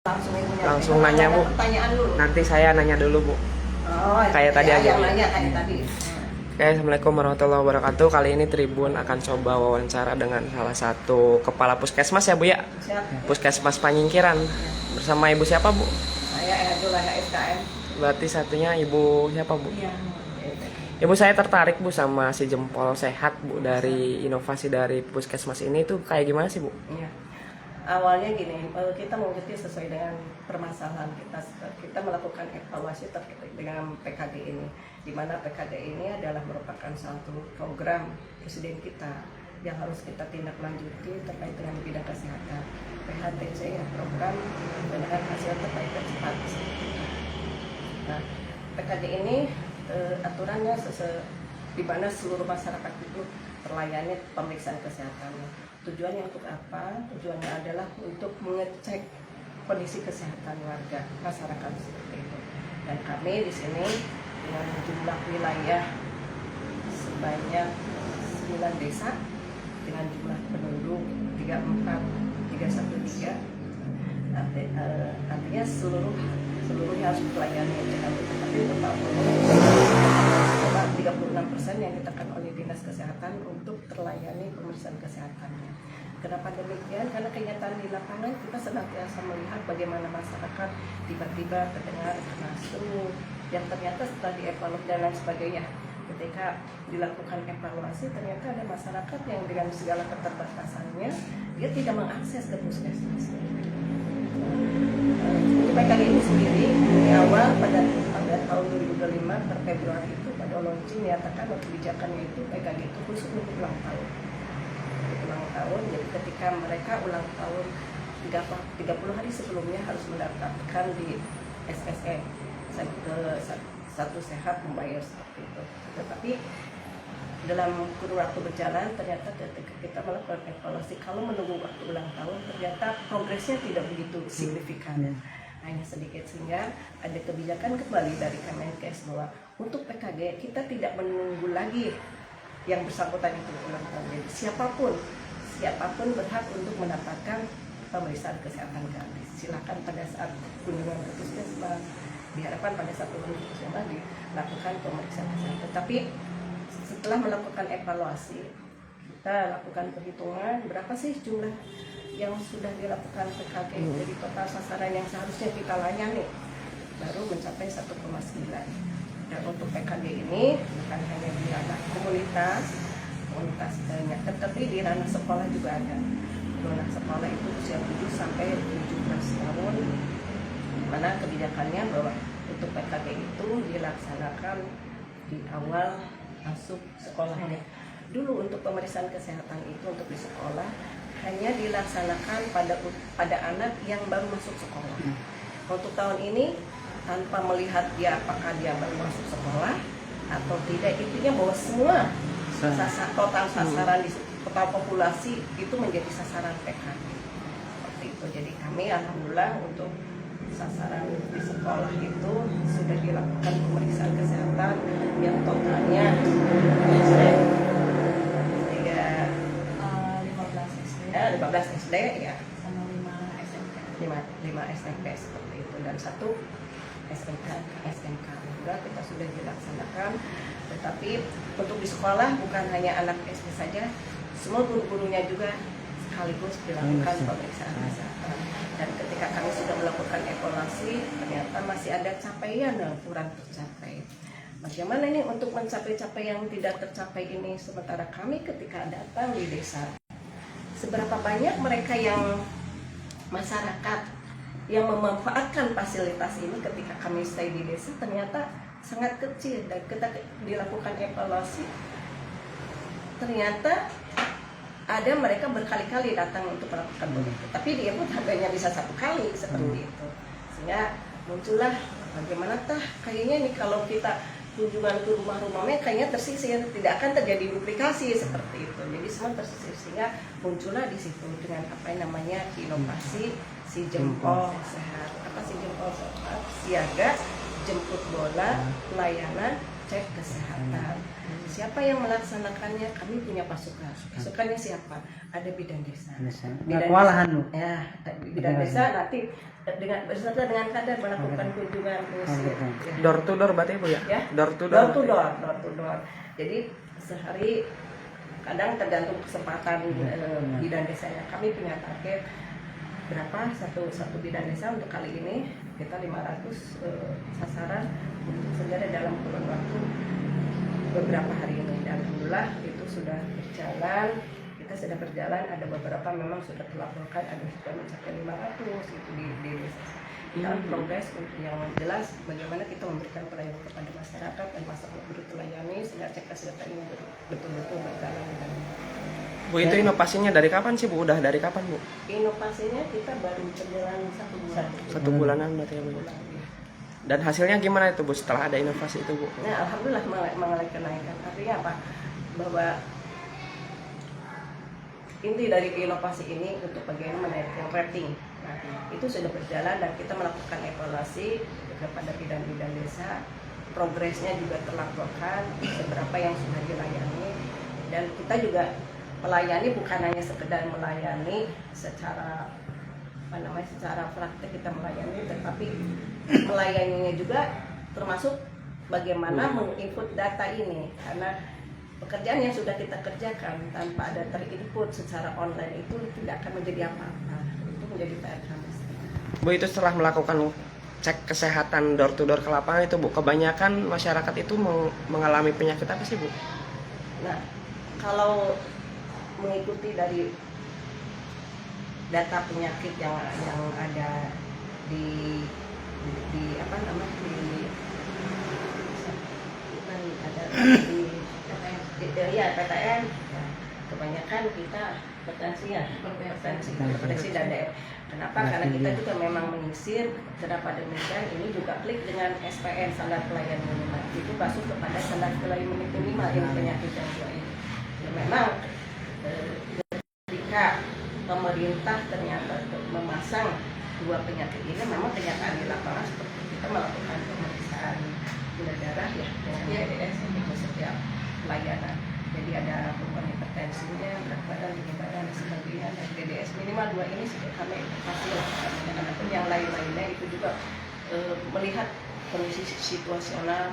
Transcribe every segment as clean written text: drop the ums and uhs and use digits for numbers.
Langsung nanya Bu. Pertanyaan dulu. Nanti saya nanya dulu Bu. Oh, Kayak tadi aja. Yang nanya kayak tadi. Oke, Assalamualaikum warahmatullahi wabarakatuh. Kali ini Tribun akan coba wawancara dengan salah satu kepala puskesmas ya Bu ya. Siap. Puskesmas Panyingkiran. Bersama Ibu siapa Bu? Saya Erdolah SKM. Berarti satunya Ibu siapa Bu? Iya. Ibu, saya tertarik Bu sama si jempol sehat Bu, dari inovasi dari puskesmas ini tuh kayak gimana sih Bu? Iya. Awalnya gini, kita mengikuti sesuai dengan permasalahan kita. Kita melakukan evaluasi terkait dengan PKD ini, di mana PKD ini adalah merupakan satu program presiden kita yang harus kita tindak lanjuti terkait dengan bidang kesehatan. PHTC ya, program dengan hasil terbaik dan cepat. Nah, PKD ini aturannya di mana seluruh masyarakat itu terlayani pemeriksaan kesehatan. Tujuannya untuk apa? Tujuannya adalah untuk mengecek kondisi kesehatan warga masyarakat seperti itu. Dan kami di sini dengan jumlah wilayah sebanyak 9 desa dengan jumlah penduduk 31313, artinya seluruhnya harus dilayani. Tapi untuk tahun ini 36% yang ditekan oleh Dinas Kesehatan untuk terlayani pemeriksaan kesehatannya. Kenapa demikian? Karena kenyataan di lapangan kita senantiasa melihat bagaimana masyarakat tiba-tiba terdengar kena flu yang ternyata setelah dievaluasi dan lain sebagainya. Ketika dilakukan evaluasi, ternyata ada masyarakat yang dengan segala keterbatasannya dia tidak mengakses ke puskesmas. Untuk PKD ini sendiri di awal pada tahun 2025 per Februari itu pada launching menyatakan kebijakannya itu PKD itu khusus untuk ulang tahun. Jadi ketika mereka ulang tahun 30 hari sebelumnya harus mendaftarkan di SSN satu sehat membayar seperti itu. Tetapi dalam kurun waktu berjalan ternyata ketika kita melakukan evaluasi, kalau menunggu waktu ulang tahun ternyata progresnya tidak begitu signifikan, hanya sedikit, sehingga ada kebijakan kembali dari Kemenkes bahwa untuk PKD kita tidak menunggu lagi yang bersangkutan itu ulang tahun. Jadi siapapun berhak untuk mendapatkan pemeriksaan kesehatan gratis. Silakan pada saat kunjungan ke puskesmas, diharapkan pada saat kunjungan ke puskesmas dilakukan pemeriksaan kesehatan. Tapi setelah melakukan evaluasi, kita lakukan perhitungan berapa sih jumlah yang sudah dilakukan PKD. Jadi total sasaran yang seharusnya kita layani baru mencapai 1,9. Dan untuk PKD ini bukan hanya di ranah komunitas banyak, tetapi di ranah sekolah juga ada. Ranah sekolah itu usia 7 sampai 17 tahun, di mana kebijakannya bahwa untuk PKD itu dilaksanakan di awal masuk sekolahnya. Dulu untuk pemeriksaan kesehatan itu untuk di sekolah hanya dilaksanakan pada anak yang baru masuk sekolah. Untuk tahun ini tanpa melihat dia apakah dia baru masuk sekolah atau tidak, intinya bahwa semua total sasaran di total populasi itu menjadi sasaran PKD seperti itu. Jadi kami alhamdulillah untuk sasaran di sekolah itu sudah dilakukan pemeriksaan kesehatan yang totalnya 15 SD ya, sama 5 SMP seperti itu, dan 1 SMK juga kita sudah dilaksanakan. Tetapi untuk di sekolah bukan hanya anak SD saja, semua guru-gurunya juga sekaligus dilakukan pemeriksaan kesehatan. Dan ketika kami sudah melakukan evaluasi, ternyata masih ada capaian yang kurang tercapai. Bagaimana ini untuk mencapai capaian yang tidak tercapai ini? Sementara kami ketika datang di desa, seberapa banyak mereka yang masyarakat yang memanfaatkan fasilitas ini ketika kami stay di desa ternyata sangat kecil. Dan kita dilakukan evaluasi, ternyata ada mereka berkali-kali datang untuk melakukan begitu, tapi dia pun hanya bisa 1 kali seperti itu. Sehingga muncullah bagaimana kayaknya nih kalau kita kunjungan ke rumah-rumahnya kayaknya tersisir, tidak akan terjadi duplikasi seperti itu. Jadi semua tersisir, sehingga muncullah di situ dengan apa yang namanya inovasi si jempol sehat. Apa si jempol sehat? Siaga, jemput bola, pelayanan, cek kesehatan. Siapa yang melaksanakannya? Kami punya pasukan. Pasukannya siapa? Ada bidan desa. Nggak kewalahan lu. Ya, bidan desa nanti dengan beserta dengan kader melakukan kunjungan musik. Door to door berarti Bu ya? Ya, Door to door door. to door, door to door. Jadi sehari kadang tergantung kesempatan bidan desanya. Kami punya target berapa satu bidan desa untuk kali ini kita 500 sasaran untuk segera dalam kurun waktu beberapa hari ini, dan alhamdulillah itu sudah berjalan. Kita sudah berjalan, ada beberapa memang sudah terlaporkan, ada sudah mencapai 500 itu di desa. Kita progres untuk yang jelas bagaimana kita memberikan pelayanan kepada masyarakat dan masyarakat terlayani sehingga cek kesehatan ini betul-betul berjalan dengan baik. Bu, itu inovasinya dari kapan sih Bu? Udah dari kapan Bu? Inovasinya kita baru berjalan 1 bulan. 1 bulanan berarti ya Bu. Dan hasilnya gimana itu Bu setelah ada inovasi itu Bu? Nah, alhamdulillah mengalami kenaikan. Artinya apa? Bahwa inti dari inovasi ini untuk bagaimana menaikkan rating. Nah, itu sudah berjalan dan kita melakukan evaluasi kepada bidan-bidan desa. Progresnya juga terlaporkan, seberapa yang sudah dilayani, dan kita juga melayani bukan hanya sekedar melayani secara secara praktek kita melayani, tetapi melayaninya juga termasuk bagaimana menginput data ini, karena pekerjaan yang sudah kita kerjakan tanpa ada terinput secara online itu tidak akan menjadi apa-apa. Itu menjadi PR kami. Bu, itu setelah melakukan cek kesehatan door to door ke lapangan itu Bu, kebanyakan masyarakat itu mengalami penyakit apa sih Bu? Nah, kalau mengikuti dari data penyakit yang ada di apa namanya di PTN, ya, kebanyakan kita hipertensi dan diabetes. Kenapa? Karena kita juga memang menyisir. Kenapa demikian? Ini juga klik dengan SPM, standar pelayanan minimal. Itu masuk kepada standar pelayanan minimal yang penyakit yang dua ini. Ya, memang ketika pemerintah ternyata memasang 2 penyakit ini, memang kenyataan di lapangan seperti kita melakukan pemeriksaan gula darah ya dengan DDS untuk setiap pelayanan. Jadi ada beban hipertensinya, berat badan, tinggi badan dan sebagainya, dan DDS minimal 2 ini sudah kami pasti lakukan. Adapun yang lain-lainnya itu juga melihat kondisi situasional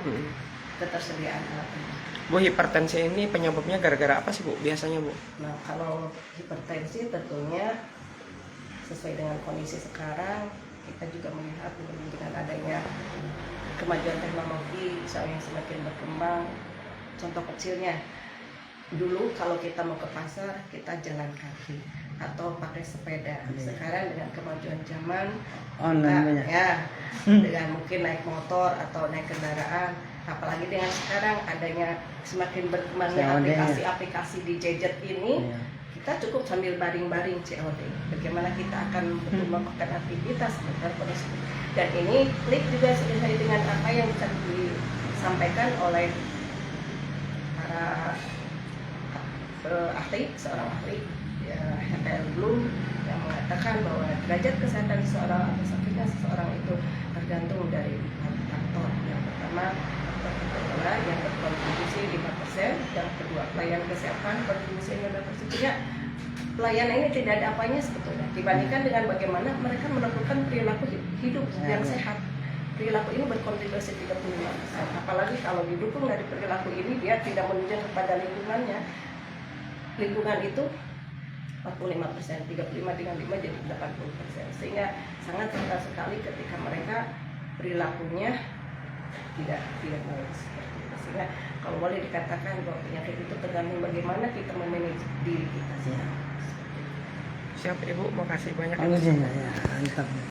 ketersediaan alatnya. Bu, hipertensi ini penyebabnya gara-gara apa sih Bu biasanya Bu? Nah, kalau hipertensi tentunya sesuai dengan kondisi sekarang, kita juga melihat dengan adanya kemajuan teknologi yang semakin berkembang. Contoh kecilnya, dulu kalau kita mau ke pasar kita jalan kaki atau pakai sepeda. Sekarang dengan kemajuan zaman online ya dengan mungkin naik motor atau naik kendaraan, apalagi dengan sekarang adanya semakin berkembangnya aplikasi-aplikasi di gadget ini, kita cukup sambil baring-baring COD. Bagaimana kita akan betul melakukan aktivitas dan ini klik juga sesuai dengan apa yang bisa disampaikan oleh para ahli, seorang ahli HPL Bloom yang mengatakan bahwa derajat kesehatan seseorang atau sakitnya seseorang itu tergantung dari 4 faktor. Yang pertama, faktor adalah yang berkontribusi 5%, yang kedua pelayanan kesehatan kontribusi 5%. Ya, pelayanan ini tidak ada apanya sebetulnya dibandingkan dengan bagaimana mereka melakukan perilaku hidup yang sehat. Perilaku ini berkontribusi 35%. Apalagi kalau didukung dari perilaku ini, dia tidak menunjuk kepada lingkungannya. Lingkungan itu 45%, 35 dengan 5 jadi 80%. Sehingga sangat fatal sekali ketika mereka perilakunya tidak baik seperti itu. Sehingga kalau boleh dikatakan bahwa penyakit itu tergantung bagaimana kita memanage diri kita. Siap Ibu, makasih banyak. Ya,